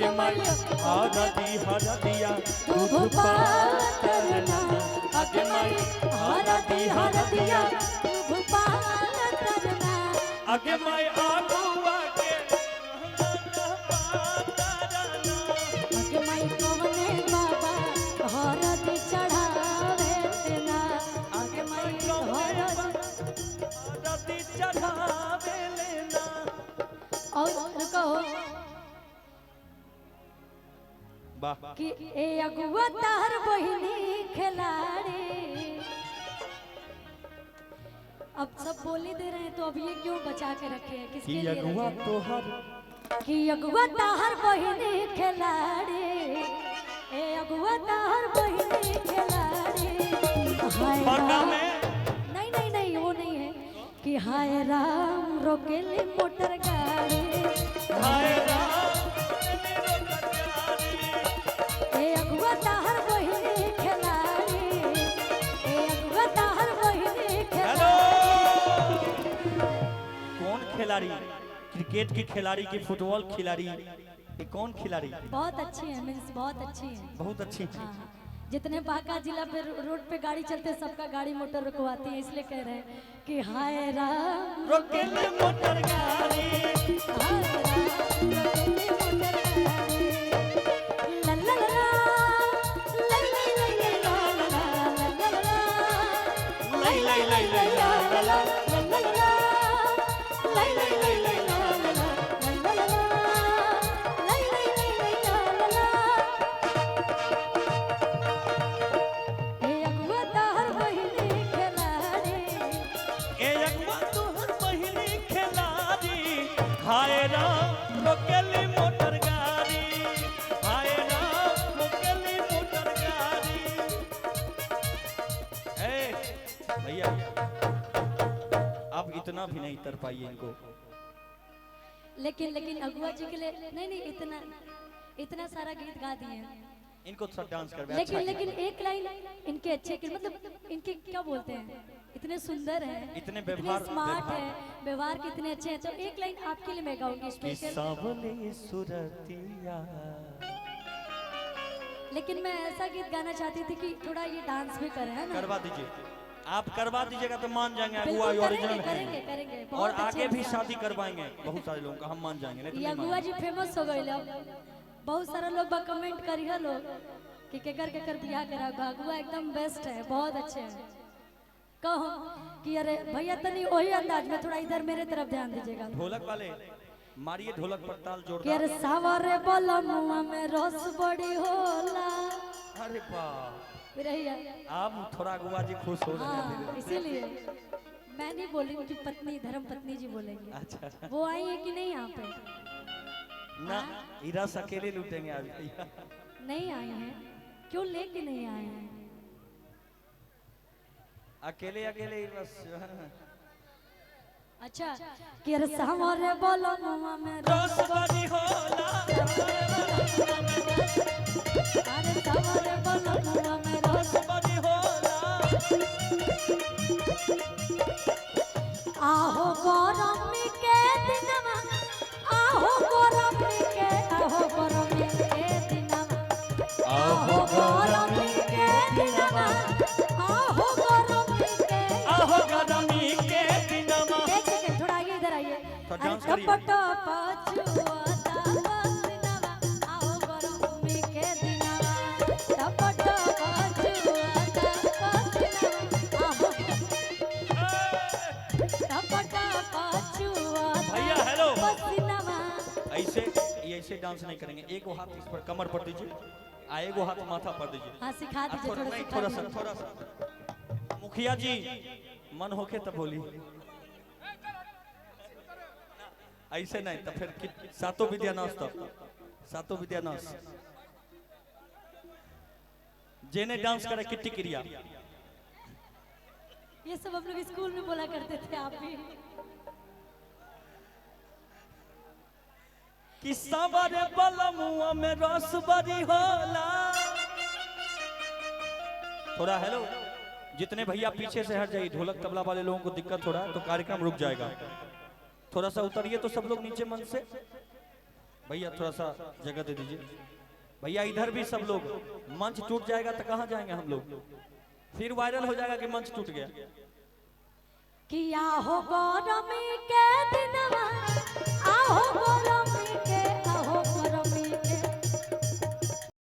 आगे मैया हरदिया दूध पातरना आगे मैया हरदिया दूध पातरना आगे मैया आगुआ के आगे मैया कवने बाबा हरदी चढ़ावे ना आगे मैया हरदी चढ़ावे लेना और कहो कि ए अगुआ तार बहिनी खिलाड़ी। अब सब बोली दे रहे हैं तो अब ये क्यों बचा के रखे हैं किसके लिए अगुआ तोहर कि अगुआ तार बहिनी खिलाड़ी ए अगुआ तार बहिनी खिलाड़ी नहीं नहीं नहीं वो नहीं है कि हाय राम रोकेली मोटर गाड़ी हाय राम खिलाड़ी क्रिकेट की खिलाड़ी की फुटबॉल खिलाड़ी ये कौन खिलाड़ी बहुत अच्छी है मींस बहुत अच्छी है बहुत अच्छी हाँ। जितने बांका जिला पे रोड पे गाड़ी चलते सबका गाड़ी मोटर रुकवाती है इसलिए कह रहे हैं कि हाय राम रोकेले मोटर गाड़ी हाय राम रोकेले मोटर गाड़ी ला ला ला ला ला ला ला हाय राम रोकेली मोटर गाड़ी हाय राम रोकेली मोटर गाड़ी भैया आप इतना भी नहीं तर पाइए इनको लेकिन अगुआ जी के लिए नहीं इतना सारा गीत गा दिए इनको थोड़ा डांस कर लेकिन एक लाइन इनके अच्छे के मतलब इनके क्या बोलते हैं इतने सुंदर हैं इतने स्मार्ट है व्यवहार कितने अच्छे हैं तो एक लाइन आपके लिए मैं गाऊंगी स्पेशल लेकिन मैं ऐसा गीत गाना चाहती थी कि थोड़ा ये डांस भी करें है ना करवा दीजिए आप करवा दीजिएगा तो मान जाएंगे अगुआ ओरिजिनल करेंगे और आगे भी शादी करवाएंगे बहुत सारे लोगों का हम मान जाएंगे ये अगुआ जी फेमस हो गए बहुत सारा लोग कमेंट करिए लोग कि केकर बियाह करा अगुआ एकदम बेस्ट है बहुत अच्छे हैं कहो कि अरे भैया तनी वही अंदाज में थोड़ा इधर मेरे तरफ ध्यान दीजिएगा ढोलक वाले मारिए ढोलक पर ताल जोरदार अरे सावरे बलमुआ में रस बड़ी होला अरे वाह रहिया आप थोड़ा अगुआ जी खुश हो रहे हैं इसीलिए मैं नहीं बोली उनकी पत्नी धर्म पत्नी जी बोलेंगे अच्छा वो आई है कि नहीं यहाँ पे ना हीरा अकेले लूटेंगे आज नहीं आए हैं क्यों लेके नहीं आए हैं अकेले ही बस अच्छा कि अरे सावरे बलमुआ में रस बड़ी होला अरे सावरे बलमुआ में रस बड़ी होला आहो गरमी के दिनमा आहो गरमी के दिनमा आहो गरमी के दिनमा आहो गरमी के दिनमा एक सेकंड थोड़ा आगे इधर आइए डांस करिए ऐसे डांस नहीं करेंगे एक हाथ इस पर कमर पर दीजिए एक हाथ माथा पर दीजिए हाँ सिखा दीजिए थोड़ा सा मुखिया जी मन होके तब बोली ऐसे नहीं तो फिर सातों विद्यानाश जेने डांस करे किट्टी क्रिया ये सब हम लोग स्कूल में बोला करते थे आप भी कि सावरे बलमुआ में रस बड़ी होला थोड़ा हेलो जितने भैया पीछे से हट जाइए ढोलक तबला वाले लोगों को दिक्कत हो रहा है तो कार्यक्रम रुक जाएगा थोड़ा सा उतरिए तो सब लोग नीचे मन से भैया थोड़ा सा जगह दे दीजिए भैया। इधर भी सब लोग, मंच टूट जाएगा तो कहाँ जाएंगे हम लोग, फिर वायरल हो जाएगा कि मंच टूट गया। किया हो गौरमी के दिनवा, आओ